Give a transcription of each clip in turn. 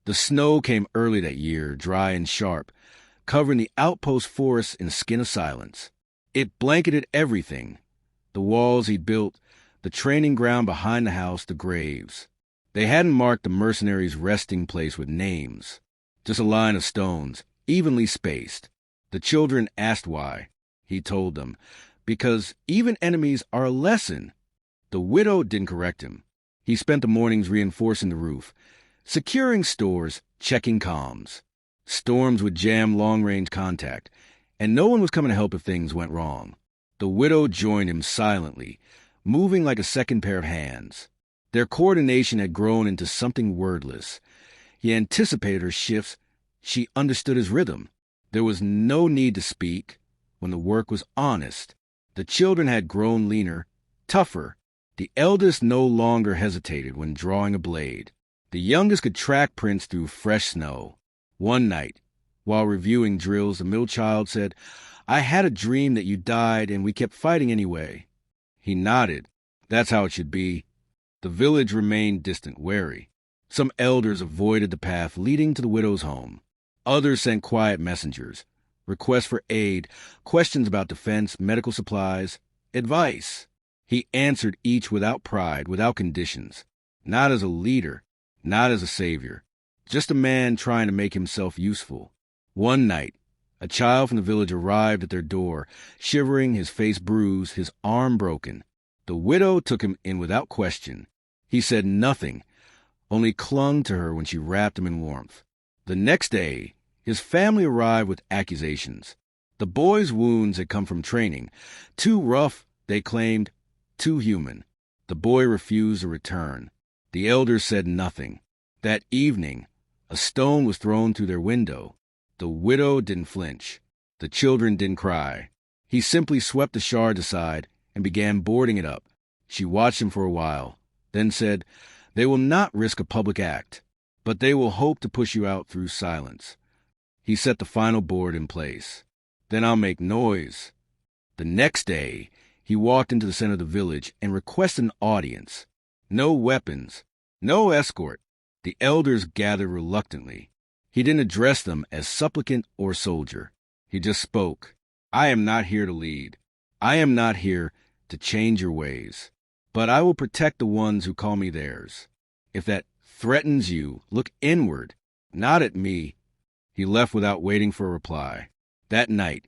The snow came early that year, dry and sharp, covering the outpost forests in a skin of silence. It blanketed everything: the walls he'd built, the training ground behind the house, the graves. They hadn't marked the mercenaries' resting place with names, just a line of stones, evenly spaced. The children asked why. He told them, because even enemies are a lesson. The widow didn't correct him. He spent the mornings reinforcing the roof, securing stores, checking comms. Storms would jam long-range contact, and no one was coming to help if things went wrong. The widow joined him silently, moving like a second pair of hands. Their coordination had grown into something wordless. He anticipated her shifts. She understood his rhythm. There was no need to speak when the work was honest. The children had grown leaner, tougher. The eldest no longer hesitated when drawing a blade. The youngest could track prints through fresh snow. One night, while reviewing drills, the middle child said, "I had a dream that you died and we kept fighting anyway." He nodded. That's how it should be. The village remained distant, wary. Some elders avoided the path leading to the widow's home. Others sent quiet messengers, requests for aid, questions about defense, medical supplies, advice. He answered each without pride, without conditions. Not as a leader, not as a savior. Just a man trying to make himself useful. One night, a child from the village arrived at their door, shivering, his face bruised, his arm broken. The widow took him in without question. He said nothing, only clung to her when she wrapped him in warmth. The next day, his family arrived with accusations. The boy's wounds had come from training. Too rough, they claimed, too human. The boy refused to return. The elders said nothing. That evening, a stone was thrown through their window. The widow didn't flinch. The children didn't cry. He simply swept the shard aside and began boarding it up. She watched him for a while, then said, "They will not risk a public act, but they will hope to push you out through silence." He set the final board in place. "Then I'll make noise." The next day, he walked into the center of the village and requested an audience. No weapons, no escort. The elders gathered reluctantly. He didn't address them as supplicant or soldier. He just spoke. "I am not here to lead. I am not here to change your ways. But I will protect the ones who call me theirs. If that threatens you, look inward, not at me." He left without waiting for a reply. That night,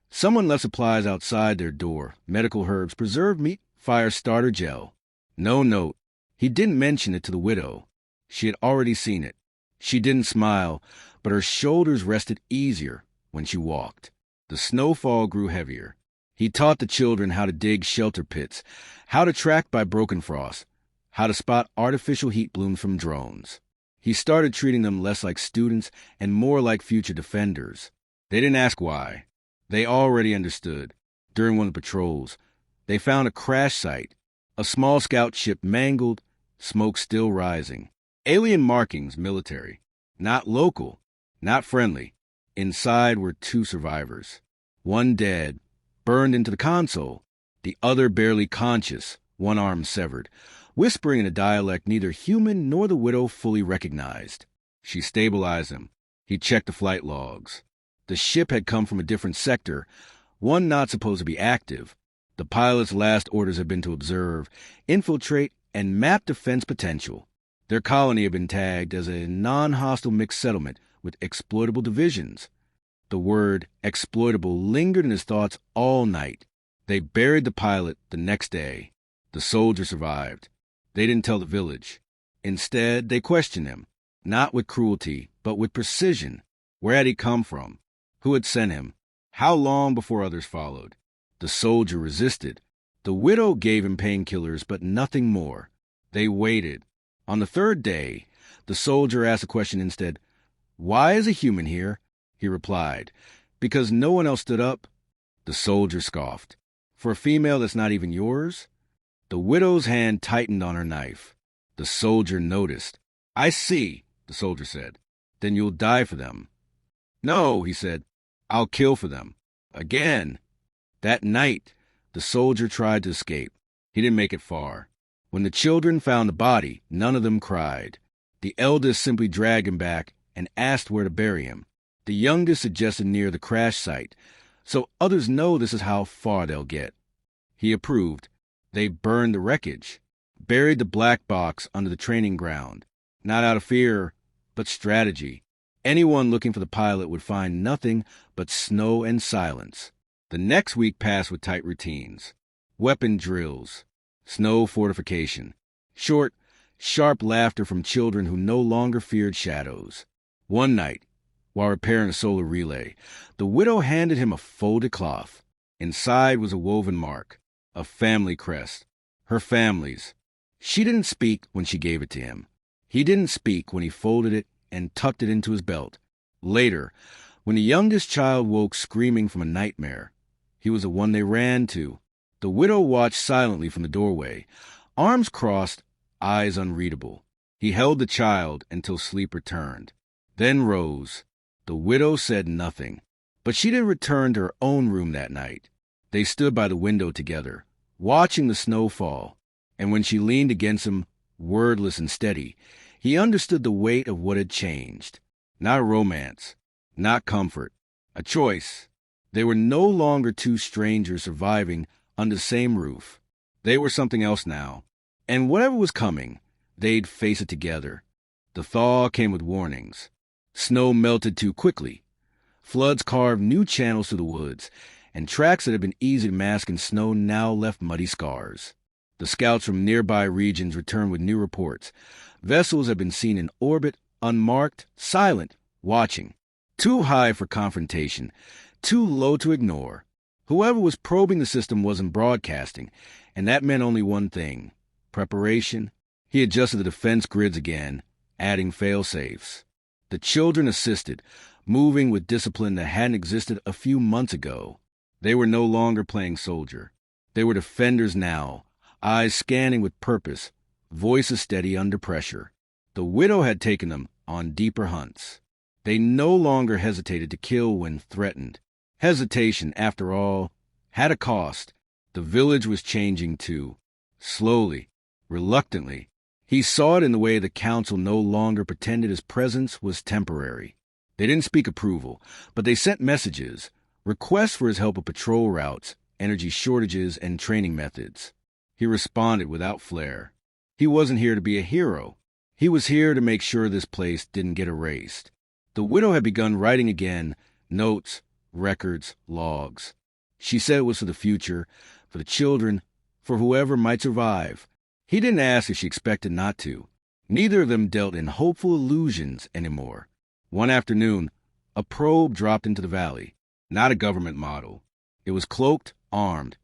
someone left supplies outside their door: medical herbs, preserved meat, fire starter gel. No note. He didn't mention it to the widow. She had already seen it. She didn't smile, but her shoulders rested easier when she walked. The snowfall grew heavier. He taught the children how to dig shelter pits, how to track by broken frost, how to spot artificial heat blooms from drones. He started treating them less like students and more like future defenders. They didn't ask why. They already understood. During one of the patrols, they found a crash site, a small scout ship mangled, smoke still rising. Alien markings, military. Not local, not friendly. Inside were 2 survivors. One dead, burned into the console. The other barely conscious, one arm severed, whispering in a dialect neither human nor the widow fully recognized. She stabilized him. He checked the flight logs. The ship had come from a different sector, one not supposed to be active. The pilot's last orders had been to observe, infiltrate, and map defense potential. Their colony had been tagged as a non-hostile mixed settlement with exploitable divisions. The word exploitable lingered in his thoughts all night. They buried the pilot the next day. The soldier survived. They didn't tell the village. Instead, they questioned him, not with cruelty, but with precision. Where had he come from? Who had sent him? How long before others followed? The soldier resisted. The widow gave him painkillers, but nothing more. They waited. On the 3rd day, the soldier asked a question instead. "Why is a human here?" He replied, "Because no one else stood up." The soldier scoffed. "For a female that's not even yours?" The widow's hand tightened on her knife. The soldier noticed. "I see," the soldier said. "Then you'll die for them." "No," he said. "I'll kill for them." Again. That night, the soldier tried to escape. He didn't make it far. When the children found the body, none of them cried. The eldest simply dragged him back and asked where to bury him. The youngest suggested near the crash site, so others know this is how far they'll get. He approved. They burned the wreckage, buried the black box under the training ground, not out of fear, but strategy. Anyone looking for the pilot would find nothing but snow and silence. The next week passed with tight routines. Weapon drills, snow fortification, short, sharp laughter from children who no longer feared shadows. One night, while repairing a solar relay, the widow handed him a folded cloth. Inside was a woven mark, a family crest, her family's. She didn't speak when she gave it to him. He didn't speak when he folded it and tucked it into his belt. Later, when the youngest child woke screaming from a nightmare, he was the one they ran to. The widow watched silently from the doorway, arms crossed, eyes unreadable. He held the child until sleep returned, then rose. The widow said nothing, but she didn't return to her own room that night. They stood by the window together, watching the snow fall, and when she leaned against him, wordless and steady, he understood the weight of what had changed. Not a romance, not comfort, a choice. They were no longer two strangers surviving under the same roof. They were something else now, and whatever was coming, they'd face it together. The thaw came with warnings. Snow melted too quickly. Floods carved new channels through the woods, and tracks that had been easy to mask in snow now left muddy scars. The scouts from nearby regions returned with new reports. Vessels had been seen in orbit, unmarked, silent, watching. Too high for confrontation, too low to ignore. Whoever was probing the system wasn't broadcasting, and that meant only one thing: preparation. He adjusted the defense grids again, adding fail-safes. The children assisted, moving with discipline that hadn't existed a few months ago. They were no longer playing soldier. They were defenders now, eyes scanning with purpose, voices steady under pressure. The widow had taken them on deeper hunts. They no longer hesitated to kill when threatened. Hesitation, after all, had a cost. The village was changing too. Slowly, reluctantly. He saw it in the way the council no longer pretended his presence was temporary. They didn't speak approval, but they sent messages, requests for his help with patrol routes, energy shortages, and training methods. He responded without flair. He wasn't here to be a hero. He was here to make sure this place didn't get erased. The widow had begun writing again, notes, records, logs. She said it was for the future, for the children, for whoever might survive. He didn't ask if she expected not to. Neither of them dealt in hopeful illusions anymore. One afternoon, a probe dropped into the valley. Not a government model. It was cloaked, armed,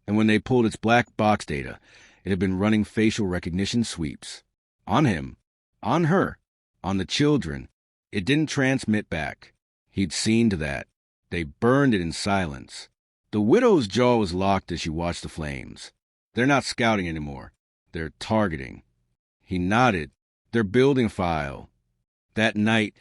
and when they pulled its black box data, it had been running facial recognition sweeps. On him, on her, on the children. It didn't transmit back. He'd seen to that. They burned it in silence. The widow's jaw was locked as she watched the flames. They're not scouting anymore. They're targeting. He nodded. They're building a file. That night,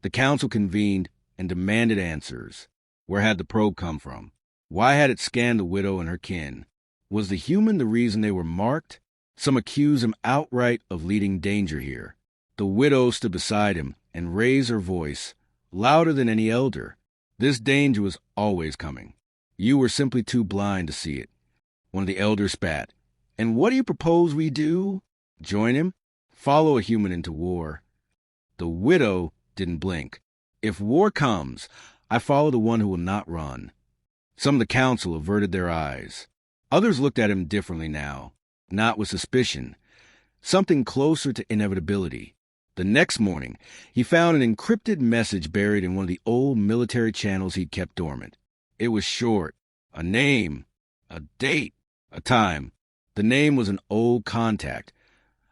the council convened and demanded answers. Where had the probe come from? Why had it scanned the widow and her kin? Was the human the reason they were marked? Some accused him outright of leading danger here. The widow stood beside him and raised her voice, louder than any elder. This danger was always coming. You were simply too blind to see it. One of the elders spat. And what do you propose we do? Join him? Follow a human into war? The widow didn't blink. If war comes, I follow the one who will not run. Some of the council averted their eyes. Others looked at him differently now, not with suspicion, something closer to inevitability. The next morning, he found an encrypted message buried in one of the old military channels he'd kept dormant. It was short, a name, a date, a time. The name was an old contact,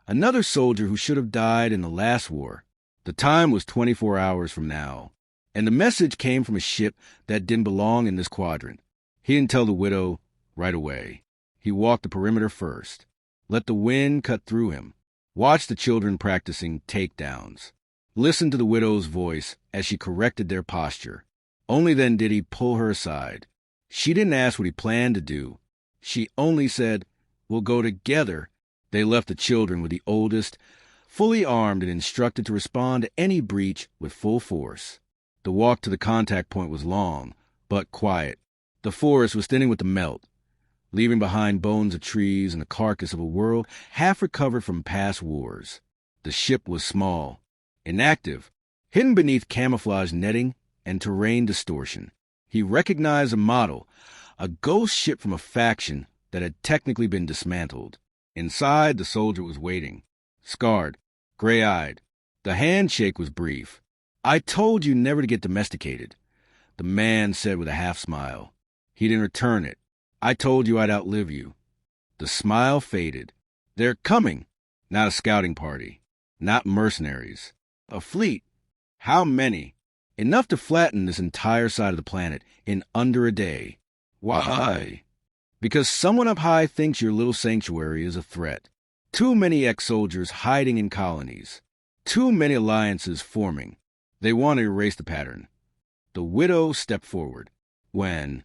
another soldier who should have died in the last war. The time was 24 hours from now, and the message came from a ship that didn't belong in this quadrant. He didn't tell the widow right away. He walked the perimeter first, let the wind cut through him, watched the children practicing takedowns, listened to the widow's voice as she corrected their posture. Only then did he pull her aside. She didn't ask what he planned to do. She only said, "We'll go together." They left the children with the oldest, fully armed and instructed to respond to any breach with full force. The walk to the contact point was long, but quiet. The forest was thinning with the melt, leaving behind bones of trees and the carcass of a world half recovered from past wars. The ship was small, inactive, hidden beneath camouflage netting and terrain distortion. He recognized a model, a ghost ship from a faction that had technically been dismantled. Inside, the soldier was waiting, scarred, gray-eyed. The handshake was brief. "I told you never to get domesticated," the man said with a half-smile. He didn't return it. "I told you I'd outlive you." The smile faded. "They're coming." Not a scouting party. Not mercenaries. A fleet. How many? Enough to flatten this entire side of the planet in under a day. Why? Because someone up high thinks your little sanctuary is a threat. Too many ex-soldiers hiding in colonies. Too many alliances forming. They want to erase the pattern. The widow stepped forward. When?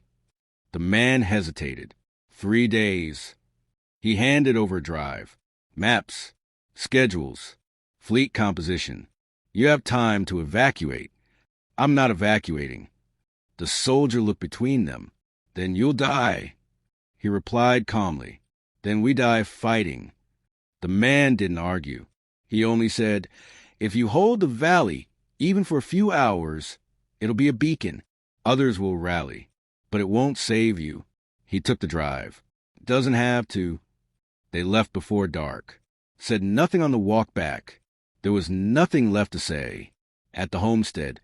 The man hesitated. 3 days. He handed over a drive. Maps. Schedules. Fleet composition. "You have time to evacuate." "I'm not evacuating." The soldier looked between them. "Then you'll die." He replied calmly. "Then we die fighting." The man didn't argue. He only said, "If you hold the valley, even for a few hours, it'll be a beacon. Others will rally. But it won't save you." He took the drive. "Doesn't have to." They left before dark. Said nothing on the walk back. There was nothing left to say. At the homestead,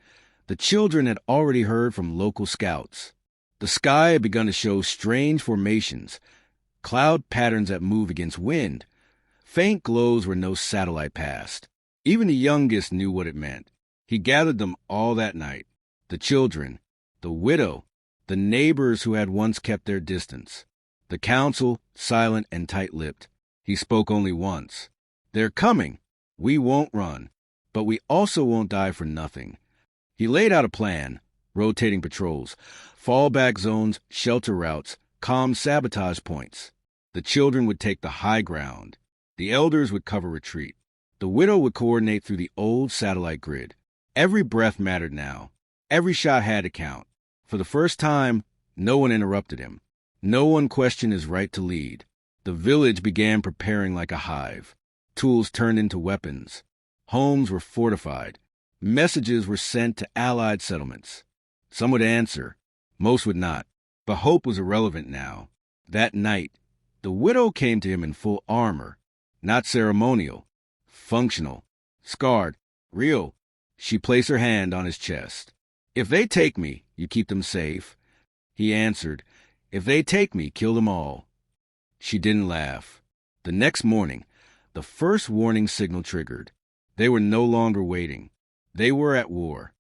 the children had already heard from local scouts. The sky had begun to show strange formations, cloud patterns that move against wind, faint glows where no satellite passed. Even the youngest knew what it meant. He gathered them all that night. The children, the widow, the neighbors who had once kept their distance. The council, silent and tight-lipped. He spoke only once. "They're coming. We won't run, but we also won't die for nothing." He laid out a plan, rotating patrols, fallback zones, shelter routes, calm sabotage points. The children would take the high ground. The elders would cover retreat. The widow would coordinate through the old satellite grid. Every breath mattered now. Every shot had to count. For the first time, no one interrupted him. No one questioned his right to lead. The village began preparing like a hive. Tools turned into weapons. Homes were fortified. Messages were sent to allied settlements. Some would answer. Most would not. But hope was irrelevant now. That night, the widow came to him in full armor. Not ceremonial. Functional. Scarred. Real. She placed her hand on his chest. "If they take me, you keep them safe." He answered, "If they take me, kill them all." She didn't laugh. The next morning, the first warning signal triggered. They were no longer waiting. They were at war.